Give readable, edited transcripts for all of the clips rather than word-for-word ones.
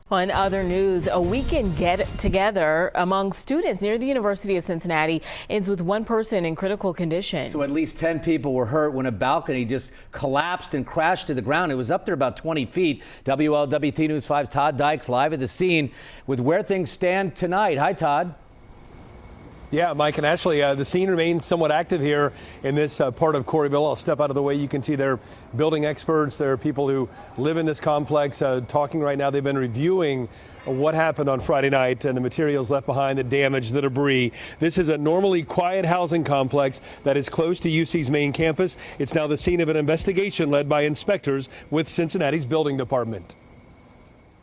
On other news, a weekend get-together among students near the University of Cincinnati ends with one person in critical condition. So at least 10 people were hurt when a balcony just collapsed and crashed to the ground. It was up there about 20 feet. WLWT News 5's Todd Dykes live at the scene with where things stand tonight. Hi, Todd. Yeah, Mike and Ashley, the scene remains somewhat active here in this part of Corryville. I'll step out of the way. You can see there are building experts. There are people who live in this complex talking right now. They've been reviewing what happened on Friday night and the materials left behind, the damage, the debris. This is a normally quiet housing complex that is close to UC's main campus. It's now the scene of an investigation led by inspectors with Cincinnati's building department.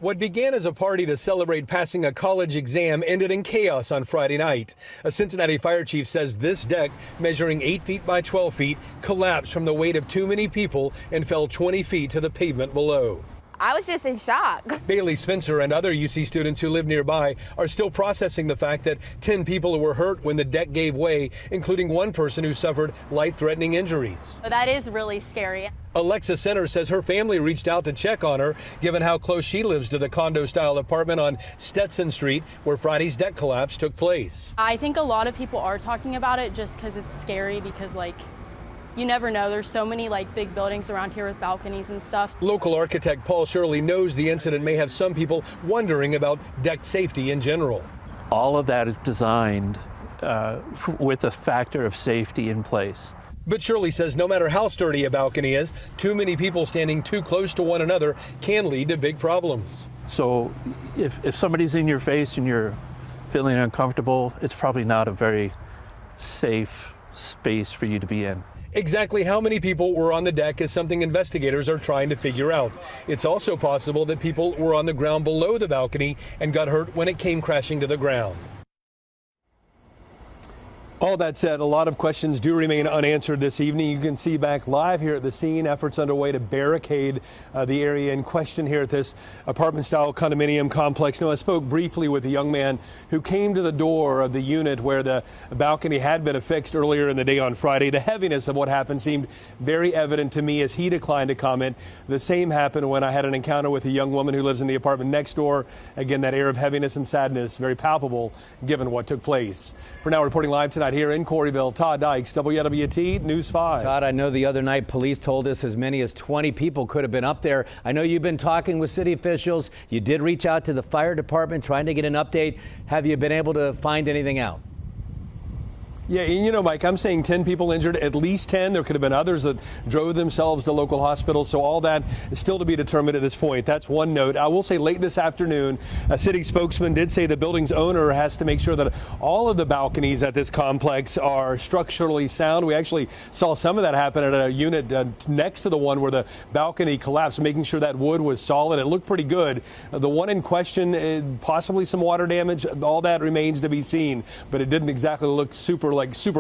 What began as a party to celebrate passing a college exam ended in chaos on Friday night. A Cincinnati fire chief says this deck, measuring 8 feet by 12 feet, collapsed from the weight of too many people and fell 20 feet to the pavement below. I was just in shock. Bailey Spencer and other UC students who live nearby are still processing the fact that 10 people were hurt when the deck gave way, including one person who suffered life-threatening injuries. That is really scary. Alexa Center says her family reached out to check on her, given how close she lives to the condo-style apartment on Stetson Street, where Friday's deck collapse took place. I think a lot of people are talking about it just because it's scary, because you never know. There's so many big buildings around here with balconies and stuff. Local architect Paul Shirley knows the incident may have some people wondering about deck safety in general. All of that is designed with a factor of safety in place. But Shirley says no matter how sturdy a balcony is, too many people standing too close to one another can lead to big problems. So if somebody's in your face and you're feeling uncomfortable, it's probably not a very safe space for you to be in. Exactly how many people were on the deck is something investigators are trying to figure out. It's also possible that people were on the ground below the balcony and got hurt when it came crashing to the ground. All that said, a lot of questions do remain unanswered this evening. You can see back live here at the scene, efforts underway to barricade the area in question here at this apartment-style condominium complex. Now, I spoke briefly with a young man who came to the door of the unit where the balcony had been affixed earlier in the day on Friday. The heaviness of what happened seemed very evident to me as he declined to comment. The same happened when I had an encounter with a young woman who lives in the apartment next door. Again, that air of heaviness and sadness, very palpable given what took place. For now, reporting live tonight here in Corryville, Todd Dykes, WLWT News 5. Todd, I know the other night police told us as many as 20 people could have been up there. I know you've been talking with city officials. You did reach out to the fire department trying to get an update. Have you been able to find anything out? Yeah, and you know, Mike, I'm saying 10 people injured, at least 10. There could have been others that drove themselves to local hospitals. So all that is still to be determined at this point. That's one note. I will say late this afternoon, a city spokesman did say the building's owner has to make sure that all of the balconies at this complex are structurally sound. We actually saw some of that happen at a unit next to the one where the balcony collapsed, making sure that wood was solid. It looked pretty good. The one in question, possibly some water damage. All that remains to be seen, but it didn't exactly look super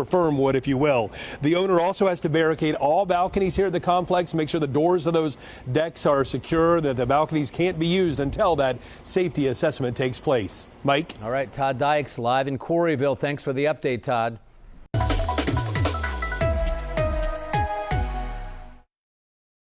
firm wood, if you will. The owner also has to barricade all balconies here at the complex, make sure the doors of those decks are secure, that the balconies can't be used until that safety assessment takes place. Mike? All right, Todd Dykes live in Corryville. Thanks for the update, Todd.